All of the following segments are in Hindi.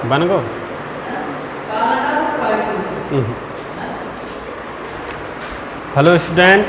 बन गो। हेलो स्टूडेंट,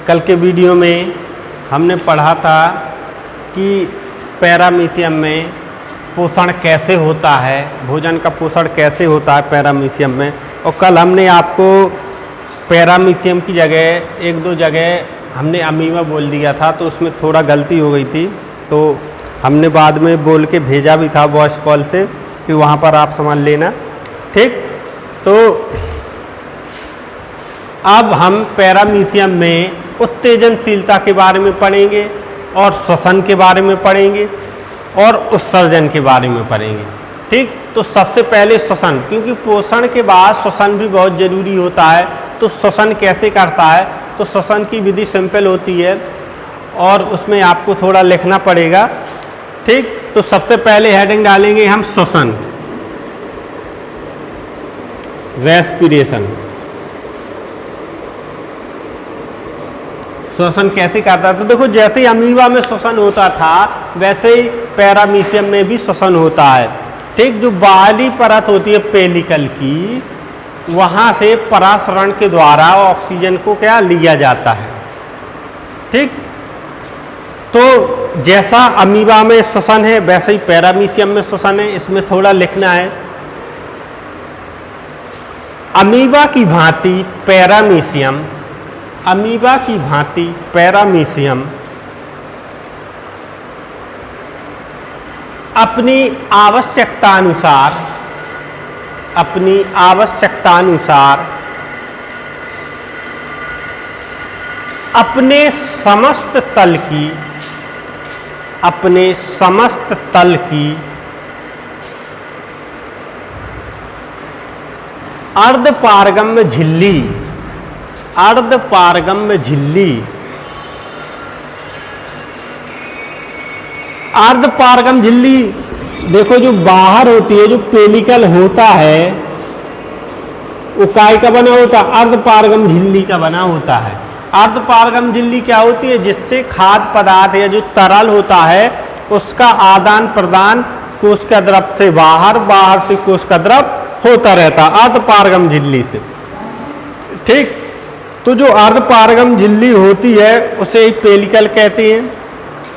कल के वीडियो में हमने पढ़ा था कि पैरामीशियम में पोषण कैसे होता है, भोजन का पोषण कैसे होता है पैरामीशियम में। और कल हमने आपको पैरामीशियम की जगह एक दो जगह हमने अमीबा बोल दिया था, तो उसमें थोड़ा गलती हो गई थी, तो हमने बाद में बोल के भेजा भी था वॉइस कॉल से कि वहाँ पर आप समझ लेना, ठीक। तो अब हम पैरामीशियम में उत्तेजनशीलता के बारे में पढ़ेंगे और श्वसन के बारे में पढ़ेंगे और उत्सर्जन के बारे में पढ़ेंगे, ठीक। तो सबसे पहले श्वसन, क्योंकि पोषण के बाद श्वसन भी बहुत ज़रूरी होता है। तो श्वसन कैसे करता है, तो श्वसन की विधि सिंपल होती है और उसमें आपको थोड़ा लिखना पड़ेगा, ठीक। तो सबसे पहले हेडिंग डालेंगे हम श्वसन, रेस्पिरेशन। श्वसन कैसे करता है, तो देखो जैसे ही अमीबा में श्वसन होता था वैसे ही पैरामीशियम में भी श्वसन होता है, ठीक। जो बाहरी परत होती है पेलिकल की, वहाँ से परासरण के द्वारा ऑक्सीजन को क्या लिया जाता है, ठीक। तो जैसा अमीबा में श्वसन है वैसे ही पैरामीशियम में श्वसन है। इसमें थोड़ा लिखना है, अमीबा की भांति पैरामीशियम, अमीबा की भांति पैरामीशियम अपनी आवश्यकतानुसार अपने समस्त तल की अर्धपारगम्य झिल्ली, अर्धपारगम्य झिल्ली देखो जो बाहर होती है, जो पेलिकल होता है वो काय का बना होता है, अर्धपारगम्य झिल्ली का बना होता है। अर्धपारगम्य झिल्ली क्या होती है, जिससे खाद्य पदार्थ या जो तरल होता है उसका आदान प्रदान कोशिका द्रव से बाहर, बाहर से कोशिका द्रव होता रहता है अर्धपारगम्य झिल्ली से, ठीक। तो जो अर्धपारगम्य झिल्ली होती है उसे ही पेलिकल कहते हैं,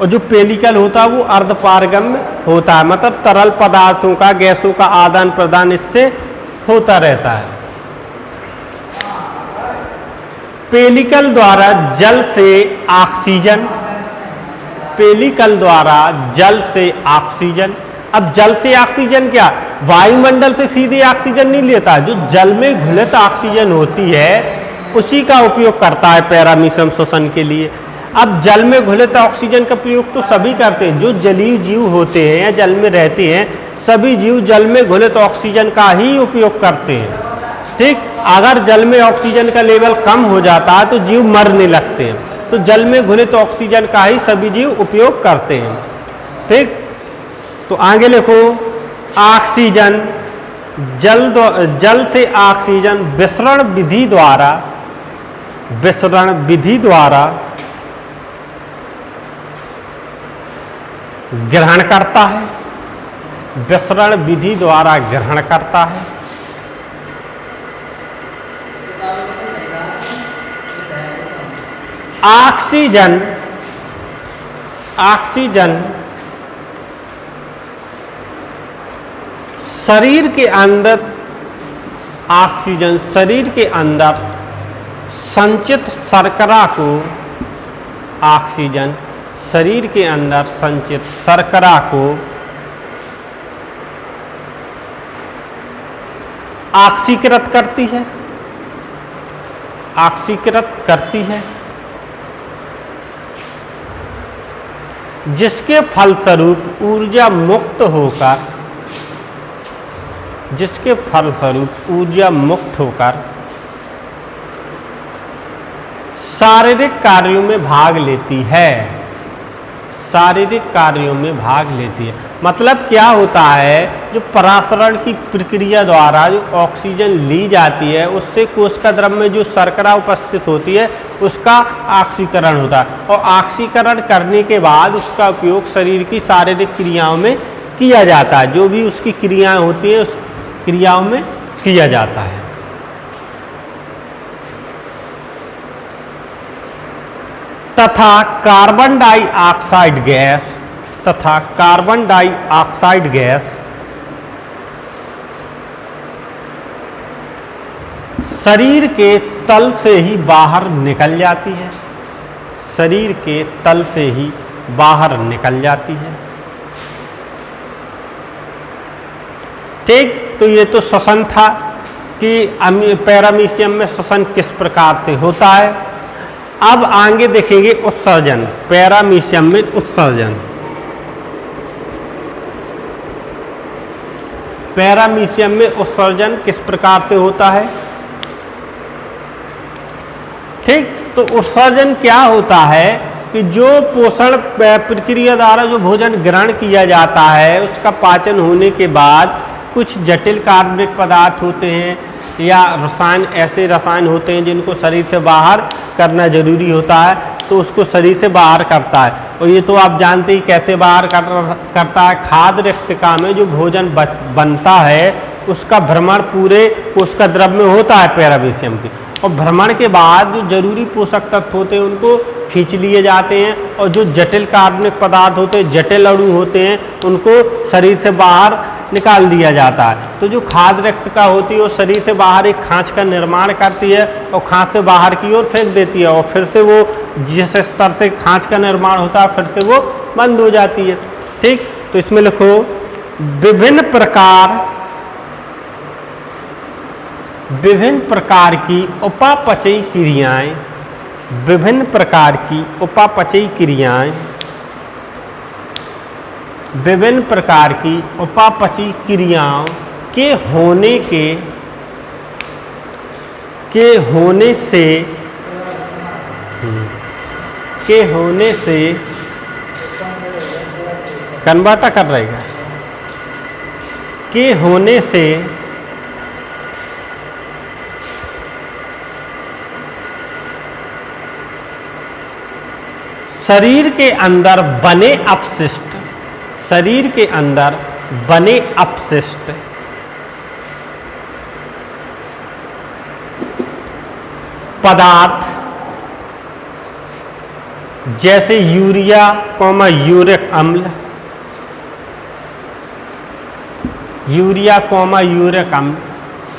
और जो पेलिकल होता है वो अर्धपारगम्य होता है, मतलब तरल पदार्थों का, गैसों का आदान प्रदान इससे होता रहता है। पेलिकल द्वारा जल से ऑक्सीजन, पेलिकल द्वारा जल से ऑक्सीजन। अब जल से ऑक्सीजन क्या, वायुमंडल से सीधे ऑक्सीजन नहीं लेता, जो जल में घुलित ऑक्सीजन होती है उसी का उपयोग करता है पैरामीशियम श्वसन के लिए। अब जल में घुलित ऑक्सीजन का प्रयोग तो सभी करते हैं, जो जलीय जीव होते हैं या जल में रहते हैं सभी जीव जल में घुलित ऑक्सीजन का ही उपयोग करते हैं, ठीक। अगर जल में ऑक्सीजन का लेवल कम हो जाता है तो जीव मरने लगते हैं, तो जल में घुलित ऑक्सीजन का ही सभी जीव उपयोग करते हैं, ठीक। तो आगे लिखो, ऑक्सीजन, जल से ऑक्सीजन विसरण विधि द्वारा ग्रहण करता है, विसरण विधि द्वारा ग्रहण करता है। ऑक्सीजन शरीर के अंदर, ऑक्सीजन शरीर के अंदर संचित शर्करा को, ऑक्सीजन शरीर के अंदर संचित शर्करा को ऑक्सीकृत करती है, ऑक्सीकृत करती है, जिसके फलस्वरूप ऊर्जा मुक्त होकर शारीरिक कार्यों में भाग लेती है। मतलब क्या होता है, जो परासरण की प्रक्रिया द्वारा जो ऑक्सीजन ली जाती है उससे कोशिका द्रव्य में जो शर्करा उपस्थित होती है उसका ऑक्सीकरण होता है, और ऑक्सीकरण करने के बाद उसका उपयोग शरीर की शारीरिक क्रियाओं में किया जाता है। जो भी उसकी क्रियाएं होती हैं उस क्रियाओं में किया जाता है। तथा कार्बन डाइऑक्साइड गैस शरीर के तल से ही बाहर निकल जाती है। ठीक, तो ये तो श्वसन था कि पैरामीशियम में श्वसन किस प्रकार से होता है। अब आगे देखेंगे उत्सर्जन। पैरामीशियम में उत्सर्जन किस प्रकार से होता है। ठीक, तो उत्सर्जन क्या होता है कि जो पोषण प्रक्रिया द्वारा जो भोजन ग्रहण किया जाता है उसका पाचन होने के बाद कुछ जटिल कार्बनिक पदार्थ होते हैं या ऐसे रसायन होते हैं जिनको शरीर से बाहर करना जरूरी होता है, तो उसको शरीर से बाहर करता है। और ये तो आप जानते ही कैसे बाहर करता है। खाद्य रिक्तिका में जो भोजन बनता है उसका भ्रमण पूरे कोशिका द्रव्य में होता है पैरामीशियम की, और भ्रमण के बाद जो जरूरी पोषक तत्व होते हैं उनको खींच लिए जाते हैं, और जो जटिल कार्बनिक पदार्थ होते हैं, जटिल अणु होते हैं, उनको शरीर से बाहर निकाल दिया जाता है। तो जो खाद्य रिक्तिका होती है वो शरीर से बाहर एक खांच का निर्माण करती है और खांच से बाहर की ओर फेंक देती है, और फिर से वो जिस स्तर से खांच का निर्माण होता है फिर से वो बंद हो जाती है। ठीक, तो इसमें लिखो विभिन्न प्रकार की उपापचयी क्रियाओं के होने से कन्वर्टर कर रहेगा के होने से शरीर के अंदर बने अपशिष्ट पदार्थ जैसे यूरिया, यूरिक अम्ल,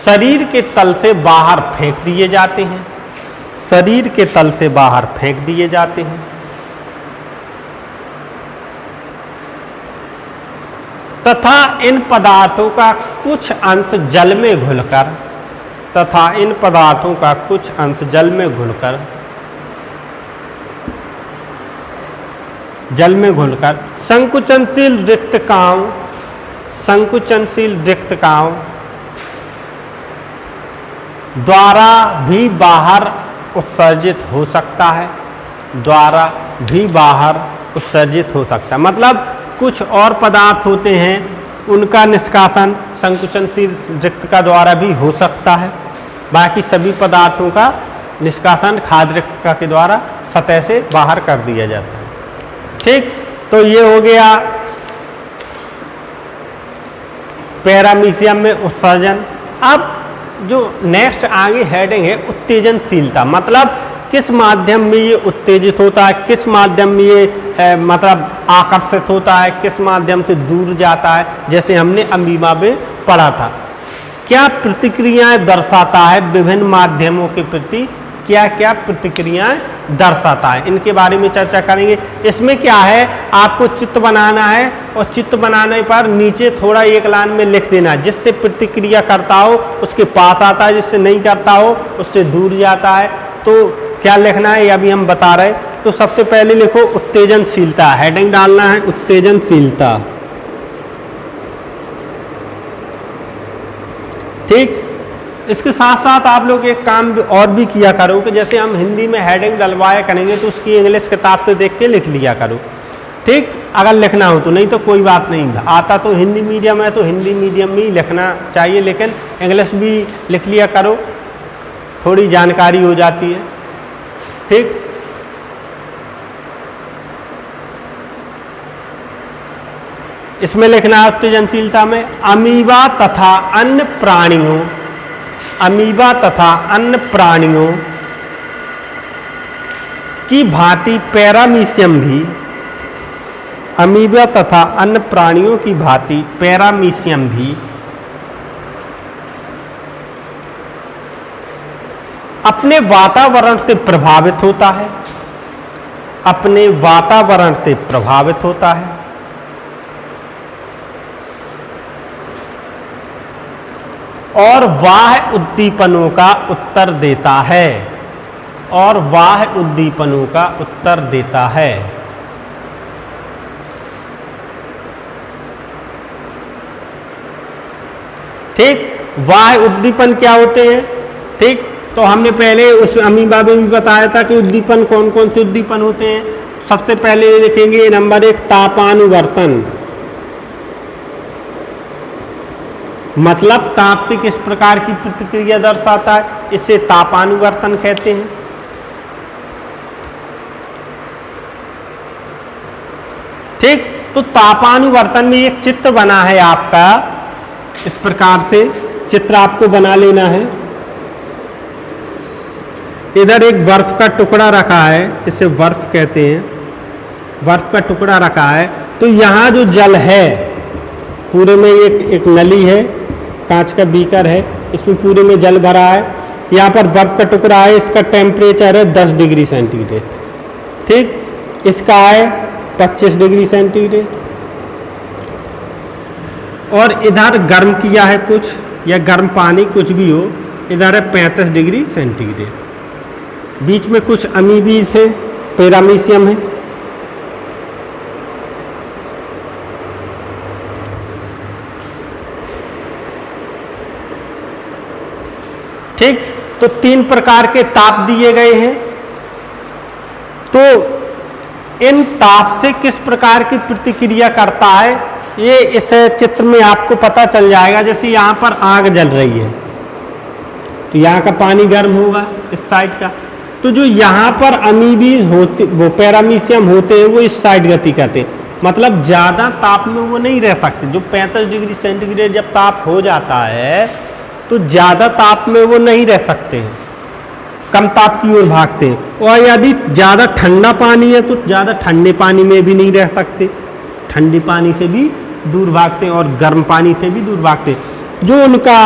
शरीर के तल से बाहर फेंक दिए जाते हैं। तथा इन पदार्थों का कुछ अंश जल में घुलकर संकुचनशील रिक्तकाओं द्वारा भी बाहर उत्सर्जित हो सकता है। मतलब कुछ और पदार्थ होते हैं उनका निष्कासन संकुचनशील रिक्तिका द्वारा भी हो सकता है। बाकी सभी पदार्थों का निष्कासन खाद्य रिक्तिका के द्वारा सतह से बाहर कर दिया जाता है। ठीक, तो ये हो गया पैरामीशियम में उत्सर्जन। अब जो नेक्स्ट आगे हेडिंग है उत्तेजनशीलता, मतलब किस माध्यम में ये उत्तेजित होता है, किस माध्यम में ये मतलब आकर्षित होता है, किस माध्यम से दूर जाता है। जैसे हमने अमीबा में पढ़ा था, क्या प्रतिक्रियाएं दर्शाता है विभिन्न माध्यमों के प्रति, क्या क्या प्रतिक्रियाएं दर्शाता है, इनके बारे में चर्चा करेंगे। इसमें क्या है, आपको चित्र बनाना है और चित्र बनाने पर नीचे थोड़ा एक लाइन में लिख देना, जिससे प्रतिक्रिया करता हो उसके पास आता है, जिससे नहीं करता हो उससे दूर जाता है। तो क्या लिखना है ये अभी हम बता रहे हैं। तो सबसे पहले लिखो उत्तेजनशीलता, हेडिंग डालना है उत्तेजनशीलता। ठीक, इसके साथ साथ आप लोग एक काम और भी किया करो कि जैसे हम हिंदी में हेडिंग डलवाया करेंगे तो उसकी इंग्लिश किताब से देख के लिख लिया करो। ठीक, अगर लिखना हो तो, नहीं तो कोई बात नहीं। आता तो हिंदी मीडियम है तो हिंदी मीडियम में ही लिखना चाहिए, लेकिन इंग्लिश भी लिख लिया करो, थोड़ी जानकारी हो जाती है। ठीक, इसमें लिखना है उत्तेजनशीलता में अमीबा तथा अन्य प्राणियों, अमीबा तथा अन्य प्राणियों की भांति पैरामीशियम भी, अमीबा तथा अन्य प्राणियों की भांति पैरामीशियम भी अपने वातावरण से प्रभावित होता है, अपने वातावरण से प्रभावित होता है। और बाह्य उद्दीपनों का उत्तर देता है, और बाह्य उद्दीपनों का उत्तर देता है। ठीक, बाह्य उद्दीपन क्या होते हैं? ठीक, तो हमने पहले उस अमीबा में भी बताया था कि उद्दीपन कौन कौन से उद्दीपन होते हैं। सबसे पहले लिखेंगे नंबर 1 तापानुवर्तन, मतलब ताप से किस प्रकार की प्रतिक्रिया दर्शाता है, इसे तापानुवर्तन कहते हैं। ठीक, तो तापानुवर्तन में एक चित्र बना है आपका, इस प्रकार से चित्र आपको बना लेना है। इधर एक बर्फ का टुकड़ा रखा है, इसे बर्फ कहते हैं, बर्फ का टुकड़ा रखा है। तो यहाँ जो जल है पूरे में, एक नली है, कांच का बीकर है, इसमें पूरे में जल भरा है। यहाँ पर बर्फ का टुकड़ा है, इसका टेम्परेचर है 10 डिग्री सेंटीग्रेड। ठीक, इसका है 25 डिग्री सेंटीग्रेड। और इधर गर्म किया है कुछ, या गर्म पानी कुछ भी हो, इधर है 35 डिग्री सेंटीग्रेड। बीच में कुछ अमीबीज है, पैरामीशियम है। ठीक, तो 3 प्रकार के ताप दिए गए हैं। तो इन ताप से किस प्रकार की प्रतिक्रिया करता है ये इस चित्र में आपको पता चल जाएगा। जैसे यहाँ पर आग जल रही है तो यहाँ का पानी गर्म होगा इस साइड का, तो जो यहाँ पर अमीबीज होते, वो पैरामीशियम होते हैं, वो इस साइड गति करते हैं। मतलब ज़्यादा ताप में वो नहीं रह सकते। जो 35 डिग्री सेंटीग्रेड जब ताप हो जाता है तो ज़्यादा ताप में वो नहीं रह सकते हैं, कम ताप की ओर भागते हैं। और यदि ज़्यादा ठंडा पानी है तो ज़्यादा ठंडे पानी में भी नहीं रह सकते, ठंडे पानी से भी दूर भागते हैं और गर्म पानी से भी दूर भागते हैं। जो उनका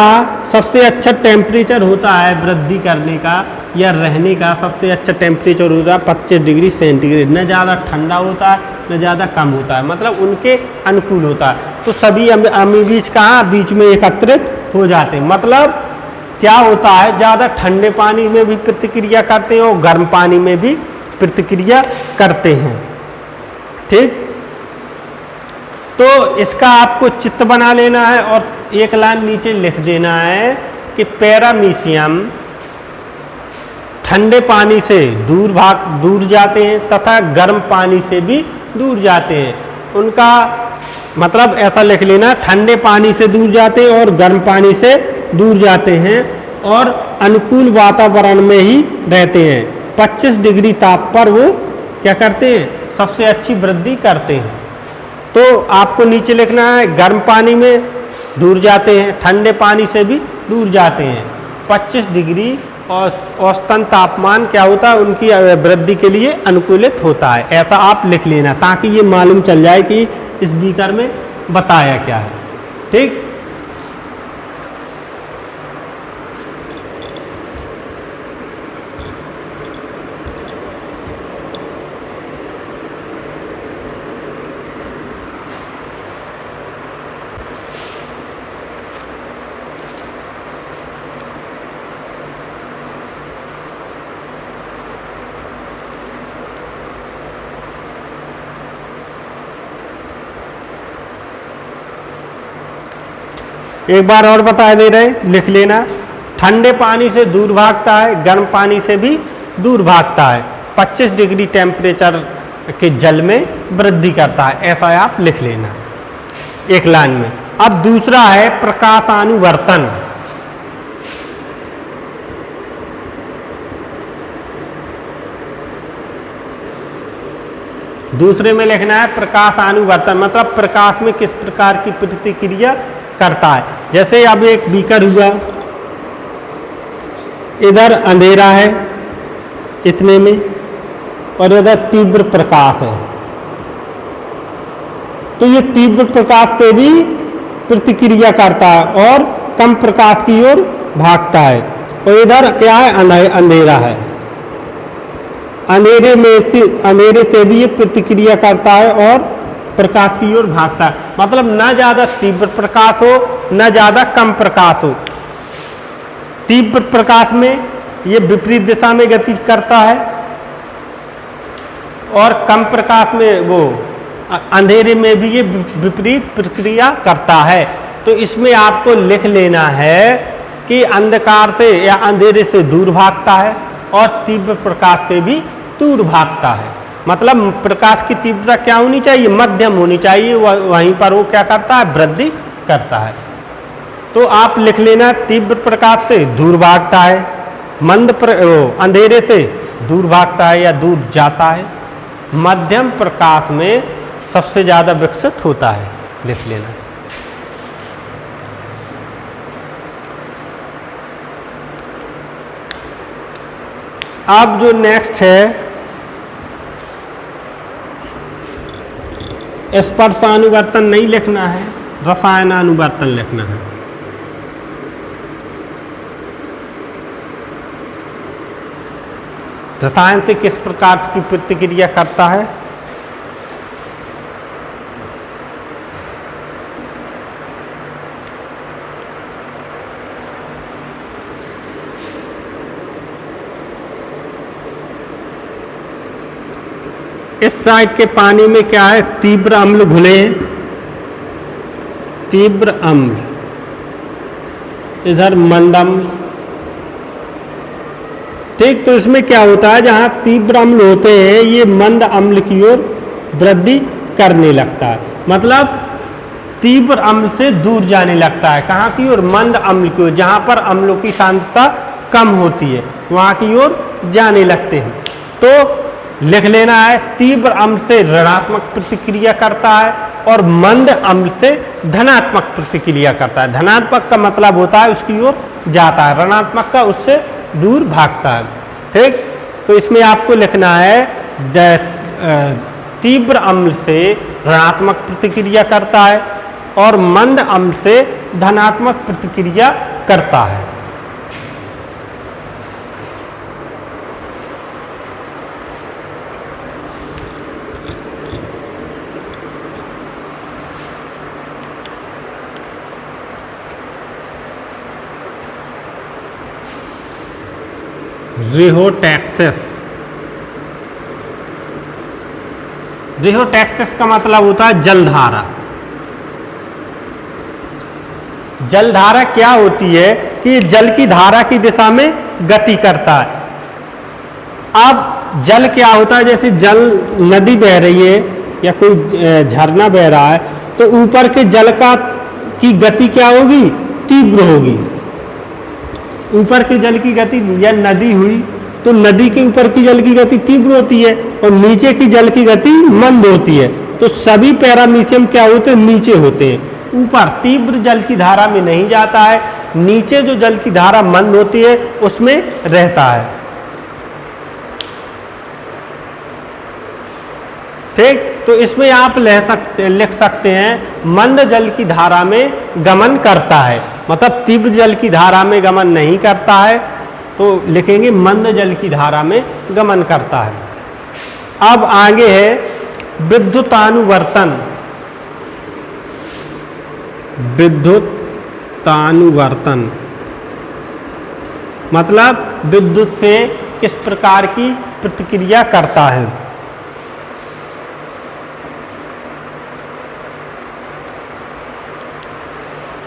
सबसे अच्छा टेम्परेचर होता है वृद्धि करने का या रहने का, सबसे अच्छा टेम्परेचर होता है 25 डिग्री सेंटीग्रेड। न ज़्यादा ठंडा होता है न ज़्यादा कम होता है, मतलब उनके अनुकूल होता है। तो सभी अमीबीज कहाँ बीच में एकत्रित हो जाते हैं। मतलब क्या होता है, ज़्यादा ठंडे पानी में भी प्रतिक्रिया करते हैं और गर्म पानी में भी प्रतिक्रिया करते हैं। ठीक, तो इसका आपको चित्र बना लेना है और एक लाइन नीचे लिख देना है कि पैरामीशियम ठंडे पानी से दूर जाते हैं तथा गर्म पानी से भी दूर जाते हैं। उनका मतलब ऐसा लिख लेना, ठंडे पानी से दूर जाते हैं और गर्म पानी से दूर जाते हैं और अनुकूल वातावरण में ही रहते हैं। 25 डिग्री ताप पर वो क्या करते हैं, सबसे अच्छी वृद्धि करते हैं। तो आपको नीचे लिखना है गर्म पानी में दूर जाते हैं, ठंडे पानी से भी दूर जाते हैं। 25 डिग्री और औसतन तापमान क्या होता है उनकी वृद्धि के लिए अनुकूलित होता है। ऐसा आप लिख लेना ताकि ये मालूम चल जाए कि इस बीकर में बताया क्या है। ठीक, एक बार और बता दे रहे, लिख लेना। ठंडे पानी से दूर भागता है, गर्म पानी से भी दूर भागता है, 25 डिग्री टेम्परेचर के जल में वृद्धि करता है, ऐसा आप लिख लेना एक लाइन में। अब दूसरा है प्रकाशानुवर्तन। दूसरे में लिखना है प्रकाशानुवर्तन, मतलब प्रकाश में किस प्रकार की प्रतिक्रिया करता है। जैसे अब एक बीकर हुआ, इधर अंधेरा है इतने में और इधर तीव्र प्रकाश है, तो ये तीव्र प्रकाश से भी प्रतिक्रिया करता है और कम प्रकाश की ओर भागता है। और इधर क्या है, अंधेरा है, अंधेरे से भी ये प्रतिक्रिया करता है और प्रकाश की ओर भागता है। मतलब न ज्यादा तीव्र प्रकाश हो न ज्यादा कम प्रकाश हो। तीव्र प्रकाश में ये विपरीत दिशा में गति करता है और कम प्रकाश में वो अंधेरे में भी ये विपरीत प्रक्रिया करता है। तो इसमें आपको लिख लेना है कि अंधकार से या अंधेरे से दूर भागता है और तीव्र प्रकाश से भी दूर भागता है। मतलब प्रकाश की तीव्रता क्या होनी चाहिए, मध्यम होनी चाहिए, वहीं पर वो क्या करता है, वृद्धि करता है। तो आप लिख लेना, तीव्र प्रकाश से दूर भागता है, अंधेरे से दूर भागता है या दूर जाता है, मध्यम प्रकाश में सबसे ज्यादा विकसित होता है, लिख लेना। अब जो नेक्स्ट है स्पर्शानुवर्तन नहीं लिखना है, रसायनानुवर्तन लिखना है। रसायन से किस प्रकार की प्रतिक्रिया करता है। इस साइड के पानी में क्या है, तीव्र अम्ल घुले हैं, तीव्र अम्ल, इधर मंद अम्ल। ठीक, तो इसमें क्या होता है, जहां तीव्र अम्ल होते हैं ये मंद अम्ल की ओर वृद्धि करने लगता है। मतलब तीव्र अम्ल से दूर जाने लगता है, कहाँ की ओर, मंद अम्ल की ओर, जहां पर अम्लों की सांद्रता कम होती है वहां की ओर जाने लगते हैं। तो लिख लेना है, तीव्र अम्ल से ऋणात्मक प्रतिक्रिया करता है और मंद अम्ल से धनात्मक प्रतिक्रिया करता है। धनात्मक का मतलब होता है उसकी ओर जाता है, ऋणात्मक का उससे दूर भागता है। ठीक, तो इसमें आपको लिखना है तीव्र अम्ल से ऋणात्मक प्रतिक्रिया करता है और मंद अम्ल से धनात्मक प्रतिक्रिया करता है। रिहोटैक्सिस, रिहोटैक्सिस का मतलब होता है जलधारा। जलधारा क्या होती है कि जल की धारा की दिशा में गति करता है। अब जल क्या होता है, जैसे जल नदी बह रही है या कोई झरना बह रहा है तो ऊपर के जल की गति क्या होगी, तीव्र होगी। ऊपर के जल की गति, या नदी हुई तो नदी के ऊपर की जल की गति तीव्र होती है और नीचे की जल की गति मंद होती है। तो सभी पैरामीशियम क्या होते हैं, नीचे होते हैं। ऊपर तीव्र जल की धारा में नहीं जाता है, नीचे जो जल की धारा मंद होती है उसमें रहता है। ठीक, तो इसमें आप लिख सकते हैं मंद जल की धारा में गमन करता है, मतलब तीव्र जल की धारा में गमन नहीं करता है, तो लिखेंगे मंद जल की धारा में गमन करता है। अब आगे है विद्युतानुवर्तन। विद्युतानुवर्तन मतलब विद्युत से किस प्रकार की प्रतिक्रिया करता है।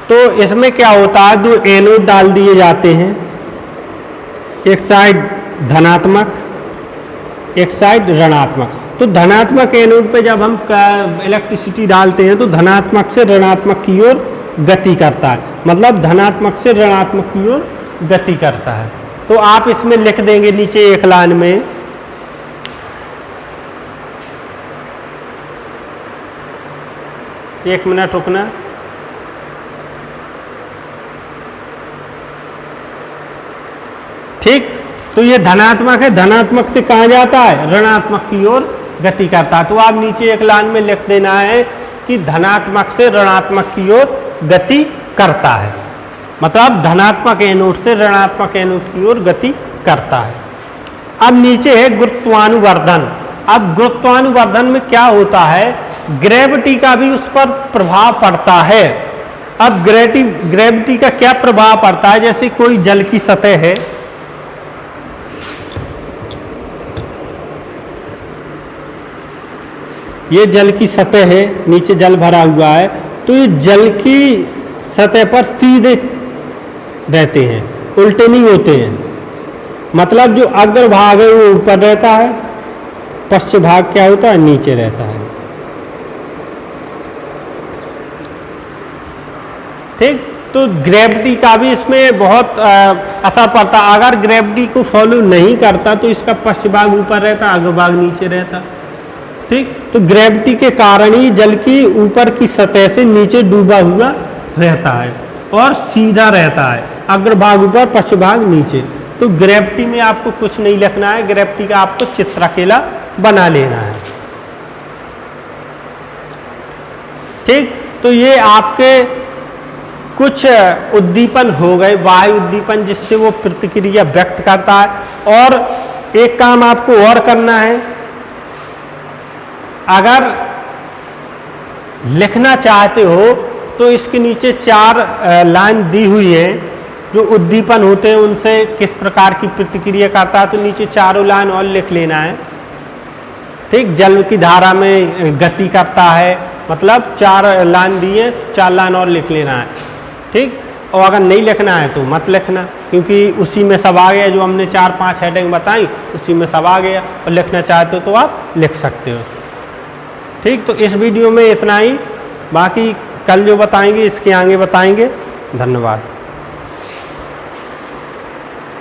तो इसमें क्या होता है, दो एनोड डाल दिए जाते हैं, एक साइड धनात्मक, एक साइड ऋणात्मक। तो धनात्मक एनोड पे जब हम इलेक्ट्रिसिटी डालते हैं तो धनात्मक से ऋणात्मक की ओर गति करता है, मतलब धनात्मक से ऋणात्मक की ओर गति करता है। तो आप इसमें लिख देंगे नीचे एक लाइन में, एक मिनट रुकना, ठीक। तो ये धनात्मक है, धनात्मक से कहाँ जाता है, ऋणात्मक की ओर गति करता है। तो आप नीचे एक लाइन में लिख देना है कि धनात्मक से ऋणात्मक की ओर गति करता है, मतलब धनात्मक एनोड से ऋणात्मक एनोड की ओर गति करता है। अब नीचे है गुरुत्वानुवर्धन। अब गुरुत्वानुवर्धन में क्या होता है, ग्रेविटी का भी उस पर प्रभाव पड़ता है। अब ग्रेविटी का क्या प्रभाव पड़ता है, जैसे कोई जल की सतह है, ये जल की सतह है, नीचे जल भरा हुआ है, तो ये जल की सतह पर सीधे रहते हैं, उल्टे नहीं होते हैं। मतलब जो अग्र भाग है वो ऊपर रहता है, पश्च भाग क्या होता है, नीचे रहता है, ठीक। तो ग्रेविटी का भी इसमें बहुत असर पड़ता है। अगर ग्रेविटी को फॉलो नहीं करता तो इसका पश्च भाग ऊपर रहता, अग्र भाग नीचे रहता, ठीक। तो ग्रेविटी के कारण ही जल की ऊपर की सतह से नीचे डूबा हुआ रहता है और सीधा रहता है, अग्र भाग ऊपर पश्च भाग नीचे। तो ग्रेविटी में आपको कुछ नहीं लिखना है, ग्रेविटी का आपको चित्र अकेला बना लेना है, ठीक। तो ये आपके कुछ उद्दीपन हो गए, बाह्य उद्दीपन जिससे वो प्रतिक्रिया व्यक्त करता है। और एक काम आपको और करना है, अगर लिखना चाहते हो तो इसके नीचे 4 लाइन दी हुई है, जो उद्दीपन होते हैं उनसे किस प्रकार की प्रतिक्रिया करता है, तो नीचे 4 लाइन और लिख लेना है, ठीक। जल की धारा में गति करता है, मतलब 4 लाइन दिए, 4 लाइन और लिख लेना है, ठीक। और अगर नहीं लिखना है तो मत लिखना, क्योंकि उसी में सब आ गया, जो हमने 4-5 हेडिंग बताई उसी में सब आ गया। और लिखना चाहते हो तो आप लिख सकते हो, ठीक। तो इस वीडियो में इतना ही, बाकी कल जो बताएंगे इसके आगे बताएंगे। धन्यवाद।